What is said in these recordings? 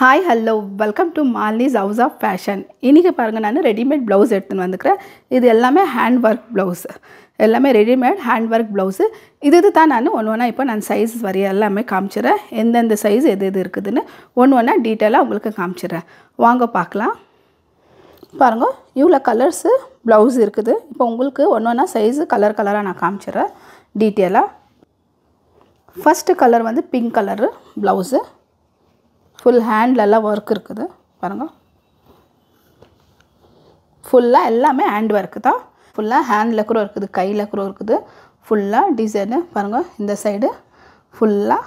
Hi, hello, welcome to Malini's House of Fashion. இன்னைக்கு பாருங்க நான் ரெடிமேட் ப்ளவுஸ் எடுத்துன்னு வந்திருக்கிறேன். இது எல்லாமே ஹேண்ட் ஒர்க் ப்ளவுஸ். எல்லாமே ரெடிமேட் ஹேண்ட் ஒர்க் ப்ளவுஸ். இது தான் நான் ஒவ்வொன்றா இப்போ நான் சைஸ் வரைய எல்லாமே காமிச்சிடுறேன். எந்தெந்த சைஸ் எது இருக்குதுன்னு ஒவ்வொன்றா டீட்டெயிலாக உங்களுக்கு காமிச்சிடுறேன். வாங்க பார்க்கலாம். பாருங்க இவ்வளோ கலர்ஸ் ப்ளவுஸ் இருக்குது. இப்போ உங்களுக்கு ஒவ்வொன்றா சைஸ் கலராக நான் காமிச்சிடுறேன் டீட்டெயிலாக. ஃபர்ஸ்ட் கலர் வந்து பிங்க் கலரு ப்ளவுஸு. ஃபுல் ஹேண்ட்லெல்லாம் ஒர்க் இருக்குது பாருங்கள். ஃபுல்லாக எல்லாமே ஹேண்ட் ஒர்க்கு தான். ஃபுல்லாக ஹேண்டில் கூட இருக்குது, கையில் கூட இருக்குது. ஃபுல்லாக டிசைனு பாருங்கள். இந்த சைடு ஃபுல்லாக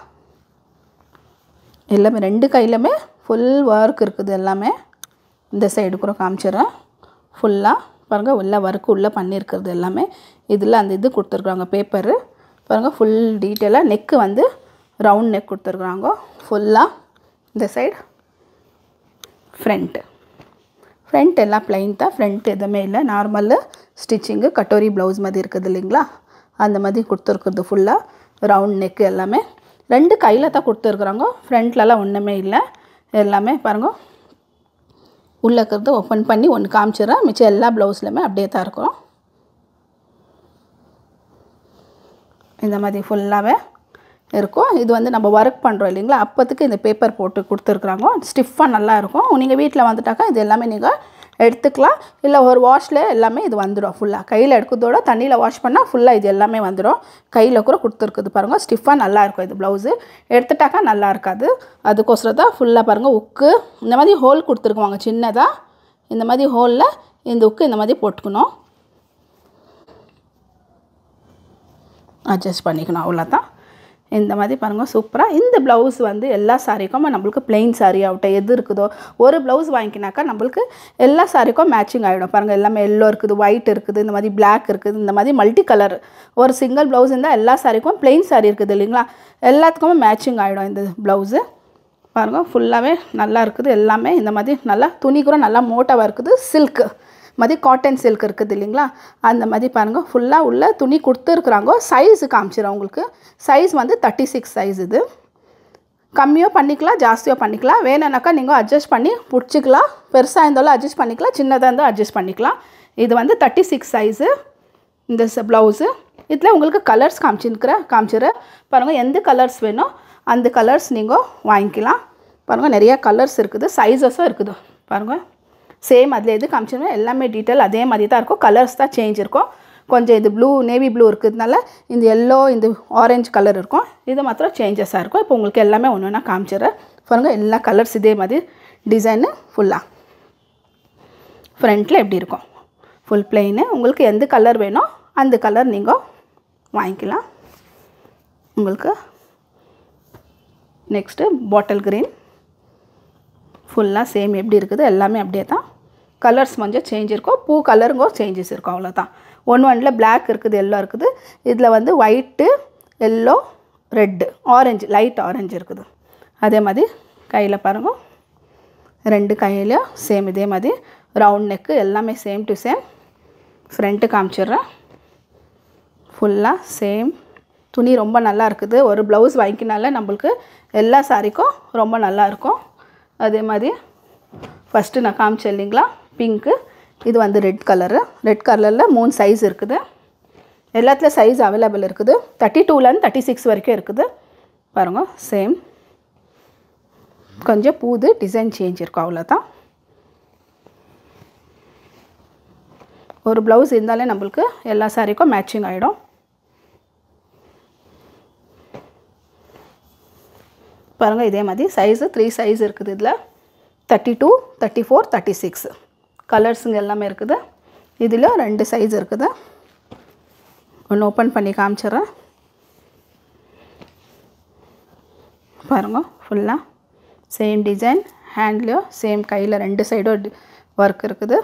எல்லாமே ரெண்டு கையிலுமே ஃபுல் ஒர்க் இருக்குது எல்லாமே. இந்த சைடு கூட காமிச்சிடுறேன். ஃபுல்லாக பாருங்கள் உள்ள ஒர்க்கு உள்ளே பண்ணியிருக்கிறது எல்லாமே. இதில் அந்த இது கொடுத்துருக்குறாங்க பேப்பரு பாருங்கள். ஃபுல் டீட்டெயிலாக நெக்கு வந்து ரவுண்ட் நெக் கொடுத்துருக்குறாங்க ஃபுல்லாக. இந்த சைடு ஃப்ரண்ட் எல்லாம் ப்ளைன் தான். ஃப்ரண்ட் எதுவுமே இல்லை, நார்மல் ஸ்டிச்சிங்கு கட்டோரி ப்ளவுஸ் மாதிரி இருக்குது இல்லைங்களா, அந்த மாதிரி கொடுத்துருக்குறது. ஃபுல்லாக ரவுண்ட் நெக்கு எல்லாமே ரெண்டு கையில் தான் கொடுத்துருக்குறாங்க. ஃப்ரண்ட்லலாம் ஒன்றுமே இல்லை எல்லாமே பாருங்க. உள்ளே இருக்கிறது ஓப்பன் பண்ணி ஒன்று காமிச்சிடுறேன். மிச்சம் எல்லா ப்ளவுஸ்லையுமே அப்படியே தான் இருக்கிறோம். இந்த மாதிரி ஃபுல்லாகவே இருக்கும். இது வந்து நம்ம ஒர்க் பண்ணுறோம் இல்லைங்களா, அப்போத்துக்கு இந்த பேப்பர் போட்டு கொடுத்துருக்குறாங்க. ஸ்டிஃபாக நல்லா இருக்கும். நீங்கள் வீட்டில் வந்துட்டாக்கா இது எல்லாமே நீங்கள் எடுத்துக்கலாம். இல்லை ஒரு வாஷில் எல்லாமே இது வந்துடும். ஃபுல்லாக கையில் எடுக்கிறதோட தண்ணியில் வாஷ் பண்ணால் ஃபுல்லாக இது எல்லாமே வந்துடும். கையில் கூட கொடுத்துருக்குது பாருங்கள். ஸ்டிஃபாக நல்லாயிருக்கும் இது ப்ளவுஸு. எடுத்துட்டாக்கா நல்லா இருக்காது. அதுக்கோசரம் தான் ஃபுல்லாக பாருங்கள். உக்கு இந்த மாதிரி ஹோல் கொடுத்துருக்குவாங்க சின்னதாக. இந்த மாதிரி ஹோலில் இந்த உக்கு இந்த மாதிரி போட்டுக்கணும், அட்ஜஸ்ட் பண்ணிக்கணும், அவ்வளோதான். இந்த மாதிரி பாருங்கள் சூப்பராக. இந்த ப்ளவுஸ் வந்து எல்லா சாரிக்கும் நம்மளுக்கு பிளெயின் சாரீ ஆகட்டும் எது இருக்குதோ ஒரு ப்ளவுஸ் வாங்கிக்கினாக்கா நம்மளுக்கு எல்லா சாரிக்கும் மேட்சிங் ஆகிடும். பாருங்கள் எல்லாமே எல்லோ இருக்குது, ஒயிட் இருக்குது, இந்த மாதிரி பிளாக் இருக்குது, இந்த மாதிரி மல்டி கலர். ஒரு சிங்கிள் ப்ளவுஸ் இருந்தால் எல்லா சாரிக்கும் பிளெயின் சாரீ இருக்குது இல்லைங்களா, எல்லாத்துக்குமே மேட்சிங் ஆகிடும் இந்த ப்ளவுஸு. பாருங்கள் ஃபுல்லாகவே நல்லா இருக்குது எல்லாமே. இந்த மாதிரி நல்லா துணி கூட நல்லா மோட்டாவாக இருக்குது. சில்க்கு மாதிரி காட்டன் சில்க் இருக்குது இல்லைங்களா, அந்த மாதிரி பாருங்கள். ஃபுல்லாக உள்ள துணி கொடுத்துருக்குறாங்க. சைஸு காமிச்சிடும் உங்களுக்கு. சைஸ் வந்து 36 சைஸ். இது கம்மியாக பண்ணிக்கலாம், ஜாஸ்தியாக பண்ணிக்கலாம். வேணும்னாக்கா நீங்கள் அட்ஜஸ்ட் பண்ணி பிடிச்சிக்கலாம். பெருசாக இருந்தாலும் அட்ஜஸ்ட் பண்ணிக்கலாம், சின்னதாக இருந்தால் அட்ஜஸ்ட் பண்ணிக்கலாம். இது வந்து 36 சைஸு இந்த ப்ளவுஸு. இதில் உங்களுக்கு கலர்ஸ் காமிச்சிடுறேன் பாருங்கள். எந்த கலர்ஸ் வேணும் அந்த கலர்ஸ் நீங்கள் வாங்கிக்கலாம். பாருங்கள் நிறையா கலர்ஸ் இருக்குது, சைஸஸும் இருக்குது பாருங்கள். சேம் அதில் எது காமிச்சிருந்தோம் எல்லாமே டீட்டெயில் அதே மாதிரி தான் இருக்கும். கலர்ஸ் தான் சேஞ்ச் இருக்கும். கொஞ்சம் இது ப்ளூ நேவி ப்ளூ இருக்கிறதுனால இந்த எல்லோ இந்த ஆரஞ்சு கலர் இருக்கும். இது மாத்திரம் சேஞ்சஸாக இருக்கும். இப்போ உங்களுக்கு எல்லாமே ஒன்று ஒன்றா காமிச்சிடுறேன் பாருங்கள். எல்லா கலர்ஸ் இதே மாதிரி டிசைனு ஃபுல்லாக. ஃப்ரண்ட்டில் எப்படி இருக்கும் ஃபுல் பிளெயினு. உங்களுக்கு எந்த கலர் வேணும் அந்த கலர் நீங்கள் வாங்கிக்கலாம். உங்களுக்கு நெக்ஸ்ட்டு பாட்டில் க்ரீன் ஃபுல்லாக சேம் எப்படி இருக்குது எல்லாமே அப்படியே தான். கலர்ஸ் கொஞ்சம் சேஞ்ச் இருக்கும். பூ கலருங்கோ சேஞ்சஸ் இருக்கும், அவ்வளோதான். ஒன்றில் பிளாக் இருக்குது, எல்லோ இருக்குது. இதில் வந்து white, yellow, red, orange, light orange இருக்குது. அதே மாதிரி கையில் பாருங்கள். ரெண்டு கையிலையும் சேம் இதே மாதிரி ரவுண்ட் நெக்கு எல்லாமே சேம் டு சேம். ஃப்ரண்ட்டு காமிச்சிடுறேன். ஃபுல்லாக சேம். துணி ரொம்ப நல்லா இருக்குது. ஒரு ப்ளவுஸ் வாங்கிக்கினால நம்மளுக்கு எல்லா சாரிக்கும் ரொம்ப நல்லாயிருக்கும். அதே மாதிரி ஃபஸ்ட்டு நான் காமிச்சேன் இல்லைங்களா பிங்க்கு. இது வந்து ரெட் கலரு. ரெட் கலரில் 3 சைஸ் இருக்குது. எல்லாத்துலேயும் சைஸ் அவைலபிள் இருக்குது. 32லேருந்து 36 வரைக்கும் இருக்குது பாருங்கள். சேம் கொஞ்சம் பூது டிசைன் சேஞ்ச் இருக்கும், அவ்வளோதான். ஒரு ப்ளவுஸ் இருந்தாலே நம்மளுக்கு எல்லா சாரிக்கும் மேட்சிங் ஆகிடும். பாருங்கள் இதே மாதிரி சைஸு 3 சைஸ் இருக்குது. இதில் 32, 34, 36 கலர்ஸுங்க எல்லாமே இருக்குது. இதில் 2 சைஸ் இருக்குது. ஒன்று ஓப்பன் பண்ணி காமிச்சிட்றேன் பாருங்கள். ஃபுல்லாக சேம் டிசைன். ஹேண்ட்லேயும் சேம் கையில் 2 சைடும் ஒர்க் இருக்குது.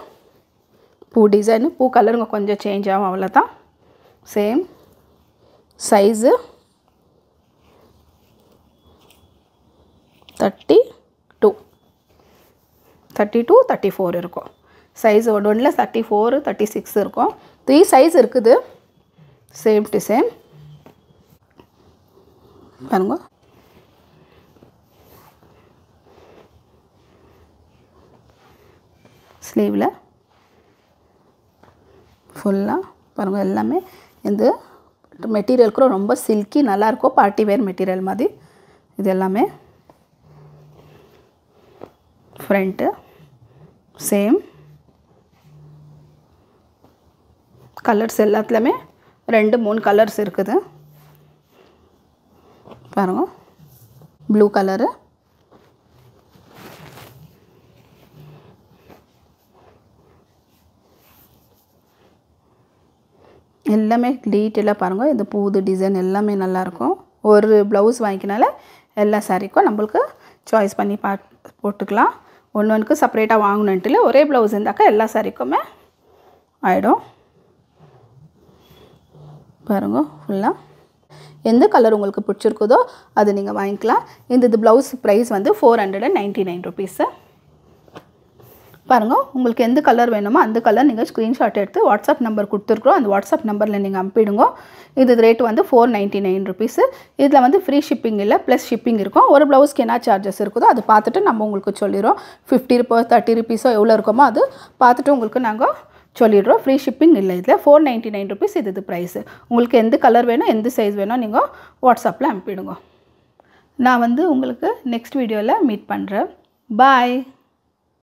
பூ டிசைனு பூ கலருங்க கொஞ்சம் சேஞ்ச் ஆகும், அவ்வளோதான். சேம் சைஸு 32, 34 இருக்கும். சைஸ் ஒன்றில் 34, 36 இருக்கும். 3 சைஸ் இருக்குது சேம் டு சேம் பாருங்க. ஸ்லீவில் ஃபுல்லாக பாருங்கள் எல்லாமே இந்த மெட்டீரியல் கூட ரொம்ப சில்கி நல்லாயிருக்கும், பார்ட்டி வேர் மெட்டீரியல் மாதிரி. இது எல்லாமே ஃப்ரண்ட்டு சேம் கலர்ஸ் எல்லாத்துலேயுமே 2-3 கலர்ஸ் இருக்குது பாருங்கள். ப்ளூ கலரு, எல்லாமே டீட்டெயிலாக பாருங்கள். இந்த பூது டிசைன் எல்லாமே நல்லாயிருக்கும். ஒரு ப்ளவுஸ் வாங்கிக்கினால எல்லா சாரீக்கும் நம்மளுக்கு சாய்ஸ் பண்ணி போட்டுக்கலாம். ஒன்றுக்கு செப்பரேட்டாக வாங்கணுன்ட்டு இல்லை, ஒரே ப்ளவுஸ் இருந்தாக்கா எல்லா சாரீக்குமே ஆகிடும். பாருங்க ஃபுல்லாக எந்த கலர் உங்களுக்கு பிடிச்சிருக்குதோ அது நீங்கள் வாங்கிக்கலாம். இந்த ப்ளவுஸ் ப்ரைஸ் வந்து 499 ருபீஸு. பாருங்கள், உங்களுக்கு எந்த கலர் வேணுமோ அந்த கலர் நீங்கள் ஸ்க்ரீன்ஷாட் எடுத்து வாட்ஸ்அப் நம்பர் கொடுத்துருக்குறோம், அந்த வாட்ஸ்அப் நம்பரில் நீங்கள் அனுப்பிடுங்க. இது ரேட் வந்து 499 ருபீஸு. இதில் வந்து ஃப்ரீ ஷிப்பிங் இல்லை, ப்ளஸ் ஷிப்பிங் இருக்கும். ஒரு ப்ளவுஸ்க்கு என்ன சார்ஜஸ் இருக்குதோ அது பார்த்துட்டு நம்ம உங்களுக்கு சொல்லிடுறோம். 50 ருபீஸ் 30 ருபீஸோ எவ்வளோ இருக்குமோ அது பார்த்துட்டு உங்களுக்கு நாங்கள் சொல்லிடுறோம். ஃப்ரீ ஷிப்பிங் இல்லை இதில். 499 ருபீஸ் இது ப்ரைஸு. உங்களுக்கு எந்த கலர் வேணும் எந்த சைஸ் வேணும் நீங்கள் வாட்ஸ்அப்பில் அனுப்பிடுங்க. நான் வந்து உங்களுக்கு நெக்ஸ்ட் வீடியோவில் மீட் பண்ணுறேன். பாய்.